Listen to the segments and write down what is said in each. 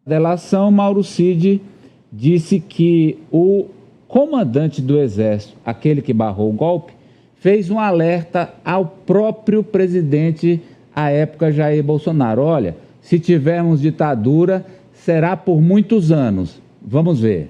delação, Mauro Cid disse que o comandante do Exército, aquele que barrou o golpe, fez um alerta ao próprio presidente à época, Jair Bolsonaro. Olha, se tivermos ditadura, será por muitos anos. Vamos ver.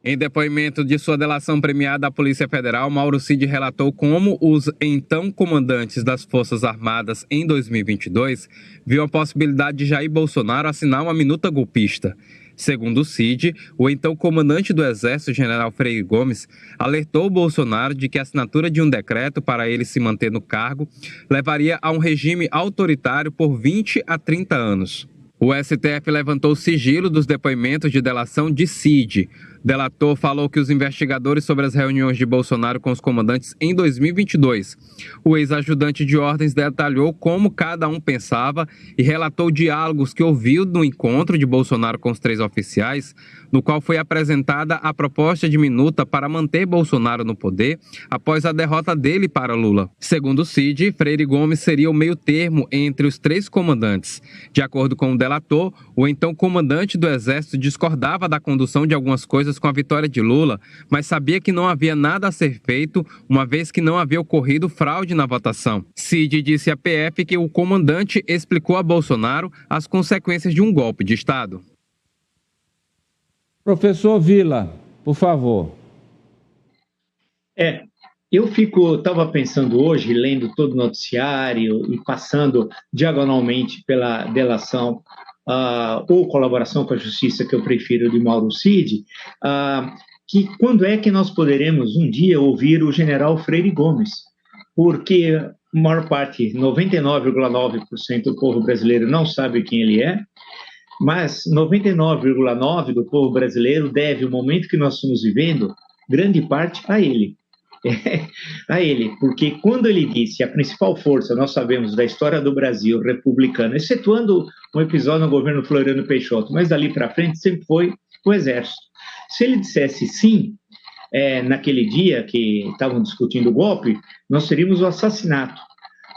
Em depoimento de sua delação premiada à Polícia Federal, Mauro Cid relatou como os então comandantes das Forças Armadas em 2022 viu a possibilidade de Jair Bolsonaro assinar uma minuta golpista. Segundo o Cid, o então comandante do Exército, general Freire Gomes, alertou Bolsonaro de que a assinatura de um decreto para ele se manter no cargo levaria a um regime autoritário por 20 a 30 anos. O STF levantou o sigilo dos depoimentos de delação de Cid. O delator falou que os investigadores sobre as reuniões de Bolsonaro com os comandantes em 2022. O ex-ajudante de ordens detalhou como cada um pensava e relatou diálogos que ouviu no encontro de Bolsonaro com os 3 oficiais, no qual foi apresentada a proposta de minuta para manter Bolsonaro no poder após a derrota dele para Lula. Segundo Cid, Freire Gomes seria o meio termo entre os 3 comandantes. De acordo com o delator, o então comandante do Exército discordava da condução de algumas coisas com a vitória de Lula, mas sabia que não havia nada a ser feito, uma vez que não havia ocorrido fraude na votação. Cid disse à PF que o comandante explicou a Bolsonaro as consequências de um golpe de Estado. Professor Vila, por favor. Eu estava pensando hoje, lendo todo o noticiário e passando diagonalmente pela delação ou colaboração com a justiça, que eu prefiro, de Mauro Cid, que quando é que nós poderemos um dia ouvir o general Freire Gomes? Porque a maior parte, 99,9% do povo brasileiro não sabe quem ele é, mas 99,9% do povo brasileiro deve o momento que nós estamos vivendo, grande parte a ele. A ele, porque quando ele disse a principal força, nós sabemos, da história do Brasil republicana, excetuando um episódio no governo Floriano Peixoto, mas dali para frente sempre foi o Exército. Se ele dissesse sim, naquele dia que estavam discutindo o golpe, nós teríamos o assassinato,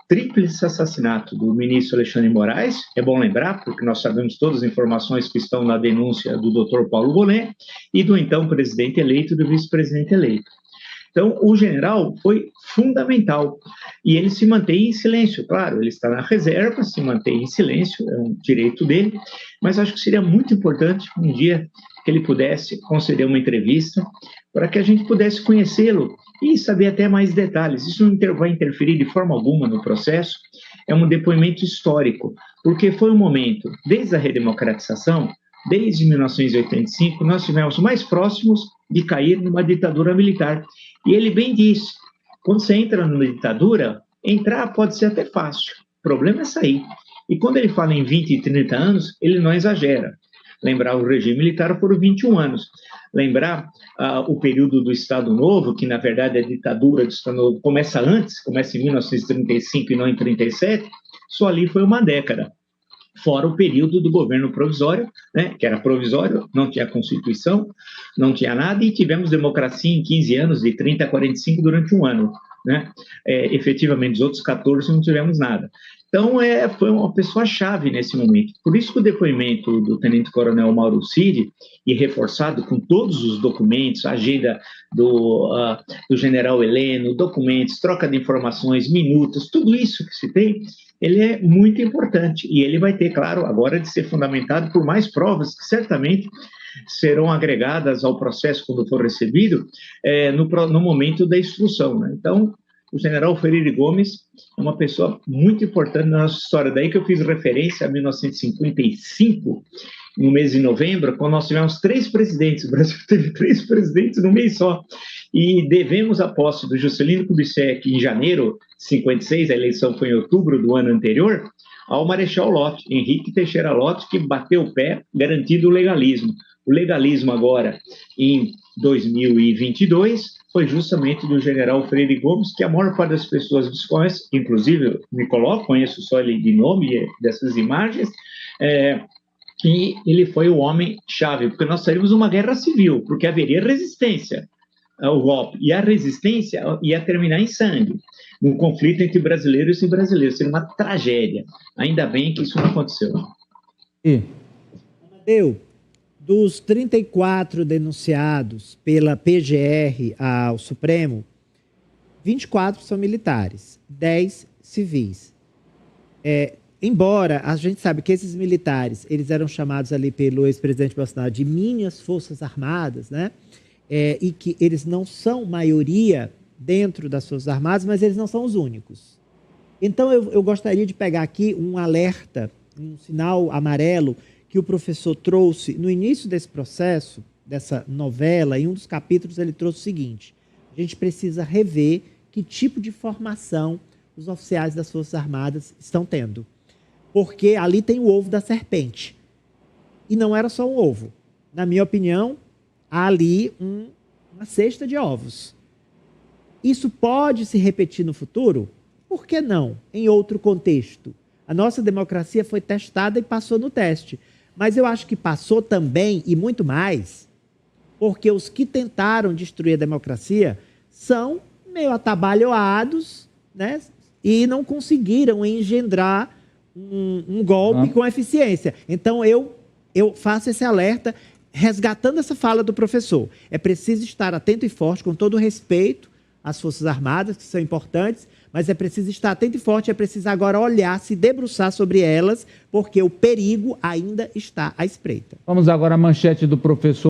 tríplice assassinato do ministro Alexandre de Moraes, é bom lembrar, porque nós sabemos todas as informações que estão na denúncia do Dr. Paulo Gonet, e do então presidente eleito e do vice-presidente eleito. Então, o general foi fundamental, e ele se mantém em silêncio, claro, ele está na reserva, se mantém em silêncio, é um direito dele, mas acho que seria muito importante um dia que ele pudesse conceder uma entrevista para que a gente pudesse conhecê-lo e saber até mais detalhes. Isso não vai interferir de forma alguma no processo, é um depoimento histórico, porque foi um momento, desde a redemocratização, desde 1985, nós estivemos mais próximos de cair numa ditadura militar. E ele bem disse, quando você entra numa ditadura, entrar pode ser até fácil, o problema é sair. E quando ele fala em 20 e 30 anos, ele não exagera. Lembrar o regime militar foram 21 anos. Lembrar o período do Estado Novo, que na verdade a ditadura do Estado Novo começa antes, começa em 1935 e não em 1937, só ali foi uma década. Fora o período do governo provisório, né, que era provisório, não tinha Constituição, não tinha nada, e tivemos democracia em 15 anos, de 30 a 45 durante um ano. Né? Efetivamente, os outros 14 não tivemos nada. Então, foi uma pessoa-chave nesse momento. Por isso que o depoimento do tenente-coronel Mauro Cid, e reforçado com todos os documentos, a agenda do general Heleno, documentos, troca de informações, minutas, tudo isso que se tem, ele é muito importante. E ele vai ter, claro, agora de ser fundamentado por mais provas, que certamente serão agregadas ao processo quando for recebido, no momento da instrução. Né? Então, o general Freire Gomes é uma pessoa muito importante na nossa história. Daí que eu fiz referência a 1955, no mês de novembro, quando nós tivemos 3 presidentes. O Brasil teve 3 presidentes no mês só. E devemos a posse do Juscelino Kubitschek em janeiro de 56, a eleição foi em outubro do ano anterior, ao Marechal Lott, Henrique Teixeira Lott, que bateu o pé, garantindo o legalismo. O legalismo agora, em 2022, foi justamente do general Freire Gomes, que a maior parte das pessoas desconhece, inclusive eu me coloco, conheço só ele de nome, dessas imagens, e ele foi o homem-chave, porque nós teríamos uma guerra civil, porque haveria resistência ao golpe, e a resistência ia terminar em sangue, num conflito entre brasileiros e brasileiros, seria uma tragédia. Ainda bem que isso não aconteceu. E Dos 34 denunciados pela PGR ao Supremo, 24 são militares, 10 civis. Embora a gente sabe que esses militares, eles eram chamados ali pelo ex-presidente Bolsonaro de minhas forças armadas, né? E que eles não são maioria dentro das forças armadas, mas eles não são os únicos. Então eu gostaria de pegar aqui um alerta, um sinal amarelo que o professor trouxe no início desse processo, dessa novela. Em um dos capítulos ele trouxe o seguinte: a gente precisa rever que tipo de formação os oficiais das Forças Armadas estão tendo. Porque ali tem o ovo da serpente. E não era só um ovo. Na minha opinião, há ali uma cesta de ovos. Isso pode se repetir no futuro? Por que não? Em outro contexto. A nossa democracia foi testada e passou no teste. Mas eu acho que passou também, e muito mais, porque os que tentaram destruir a democracia são meio atabalhoados, né? E não conseguiram engendrar um golpe com eficiência. Então, eu faço esse alerta, resgatando essa fala do professor. É preciso estar atento e forte, com todo o respeito às Forças Armadas, que são importantes, mas é preciso estar atento e forte, é preciso agora olhar, se debruçar sobre elas, porque o perigo ainda está à espreita. Vamos agora à manchete do professor